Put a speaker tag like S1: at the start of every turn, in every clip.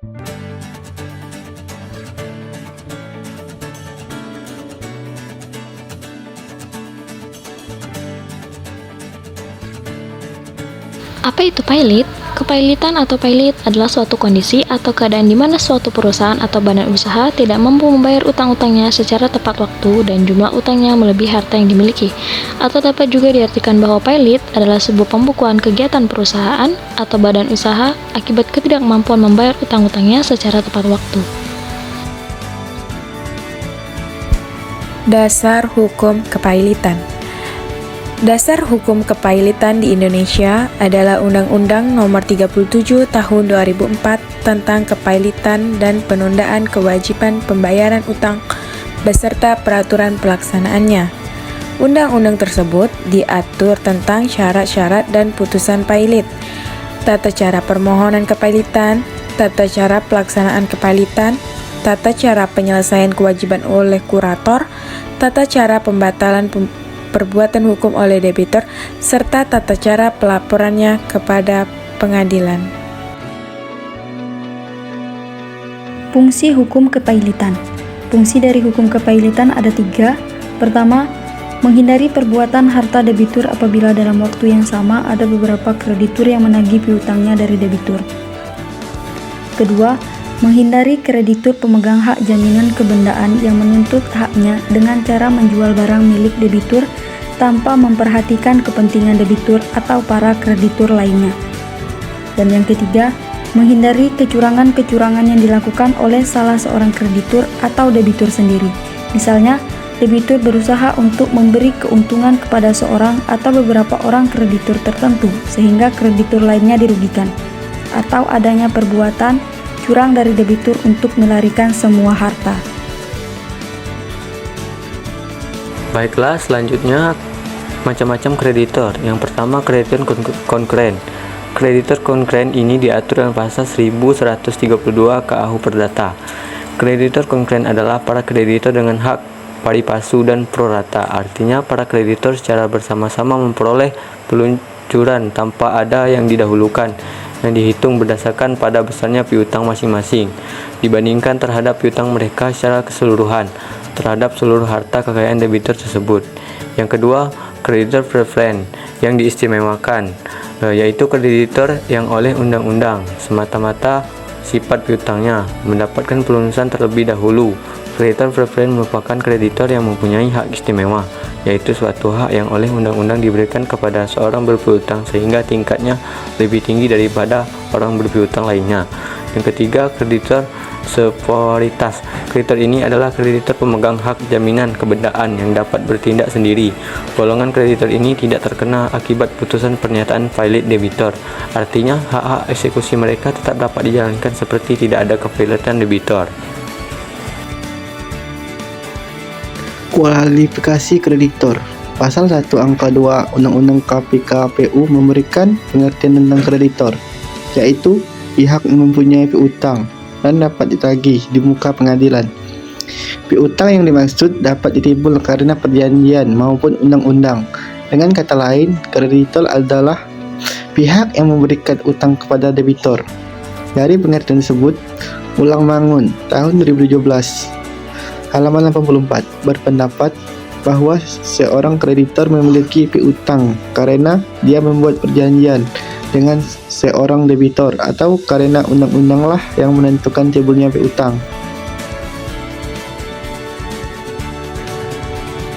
S1: Apa itu pilot? Kepailitan atau pilot adalah suatu kondisi atau keadaan di mana suatu perusahaan atau badan usaha tidak mampu membayar utang-utangnya secara tepat waktu dan jumlah utangnya melebihi harta yang dimiliki. Atau dapat juga diartikan bahwa pilot adalah sebuah pembukuan kegiatan perusahaan atau badan usaha akibat ketidakmampuan membayar utang-utangnya secara tepat waktu.
S2: Dasar hukum kepailitan. Dasar hukum kepailitan di Indonesia adalah Undang-Undang Nomor 37 Tahun 2004 tentang kepailitan dan penundaan kewajiban pembayaran utang beserta peraturan pelaksanaannya. Undang-undang tersebut diatur tentang syarat-syarat dan putusan pailit, tata cara permohonan kepailitan, tata cara pelaksanaan kepailitan, tata cara penyelesaian kewajiban oleh kurator, tata cara pembatalan perbuatan hukum oleh debitur, serta tata cara pelaporannya kepada pengadilan.
S3: Fungsi hukum kepailitan. Fungsi dari hukum kepailitan ada 3. Pertama, menghindari perbuatan harta debitur apabila dalam waktu yang sama ada beberapa kreditur yang menagih piutangnya dari debitur. Kedua, menghindari kreditur pemegang hak jaminan kebendaan yang menuntut haknya dengan cara menjual barang milik debitur tanpa memperhatikan kepentingan debitur atau para kreditur lainnya. Dan yang ketiga, menghindari kecurangan-kecurangan yang dilakukan oleh salah seorang kreditur atau debitur sendiri. Misalnya, debitur berusaha untuk memberi keuntungan kepada seorang atau beberapa orang kreditur tertentu sehingga kreditur lainnya dirugikan, atau adanya perbuatan curang dari debitur untuk melarikan semua harta.
S4: Baiklah, selanjutnya macam-macam kreditor. Yang pertama, kreditor konkuren. Kreditor konkuren ini diatur dalam pasal 1132 KUH Perdata. Kreditor konkuren adalah para kreditor dengan hak pari passu dan pro rata. Artinya, para kreditor secara bersama-sama memperoleh peluncuran tanpa ada yang didahulukan, yang dihitung berdasarkan pada besarnya piutang masing-masing dibandingkan terhadap piutang mereka secara keseluruhan terhadap seluruh harta kekayaan debitur tersebut. Yang kedua, kreditor preferen yang diistimewakan, yaitu kreditor yang oleh undang-undang semata-mata sifat piutangnya mendapatkan pelunasan terlebih dahulu. Kreditor preferen merupakan kreditor yang mempunyai hak istimewa, yaitu suatu hak yang oleh undang-undang diberikan kepada seorang berpiutang sehingga tingkatnya lebih tinggi daripada orang berpiutang lainnya. Yang ketiga, kreditor sekuritas. Kreditor ini adalah kreditor pemegang hak jaminan kebendaan yang dapat bertindak sendiri. Golongan kreditor ini tidak terkena akibat putusan pernyataan pilot debitor. Artinya, hak-hak eksekusi mereka tetap dapat dijalankan seperti tidak ada kepailitan debitor.
S5: Kualifikasi kreditor. Pasal 1 angka 2 Undang-Undang KPKPU memberikan pengertian tentang kreditor, yaitu pihak yang mempunyai piutang dan dapat ditagih di muka pengadilan. Piutang yang dimaksud dapat ditimbul karena perjanjian maupun undang-undang. Dengan kata lain, kreditor adalah pihak yang memberikan utang kepada debitor. Dari pengertian tersebut, Ulang Mangun tahun 2017 halaman 84 berpendapat bahwa seorang kreditor memiliki piutang karena dia membuat perjanjian dengan seorang debitor atau karena undang-undanglah yang menentukan timbulnya piutang.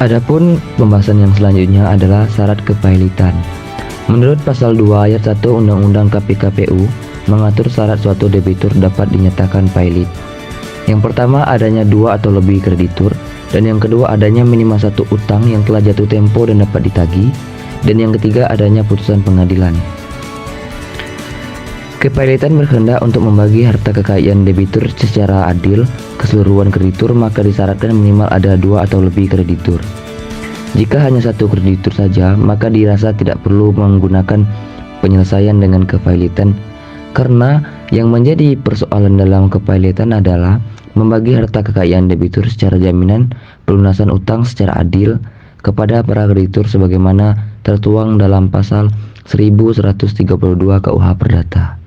S6: Adapun pembahasan yang selanjutnya adalah syarat kepailitan. Menurut pasal 2 ayat 1 Undang-Undang KPKPU mengatur syarat suatu debitur dapat dinyatakan pailit. Yang pertama, adanya 2 atau lebih kreditur, dan yang kedua adanya minimal 1 utang yang telah jatuh tempo dan dapat ditagih, dan yang ketiga adanya putusan pengadilan. Kepailitan berkehendak untuk membagi harta kekayaan debitur secara adil keseluruhan kreditur, maka disyaratkan minimal ada 2 atau lebih kreditur. Jika hanya 1 kreditur saja, maka dirasa tidak perlu menggunakan penyelesaian dengan kepailitan, karena yang menjadi persoalan dalam kepailitan adalah membagi harta kekayaan debitur secara jaminan pelunasan utang secara adil kepada para kreditur sebagaimana tertuang dalam pasal 1132 KUH Perdata.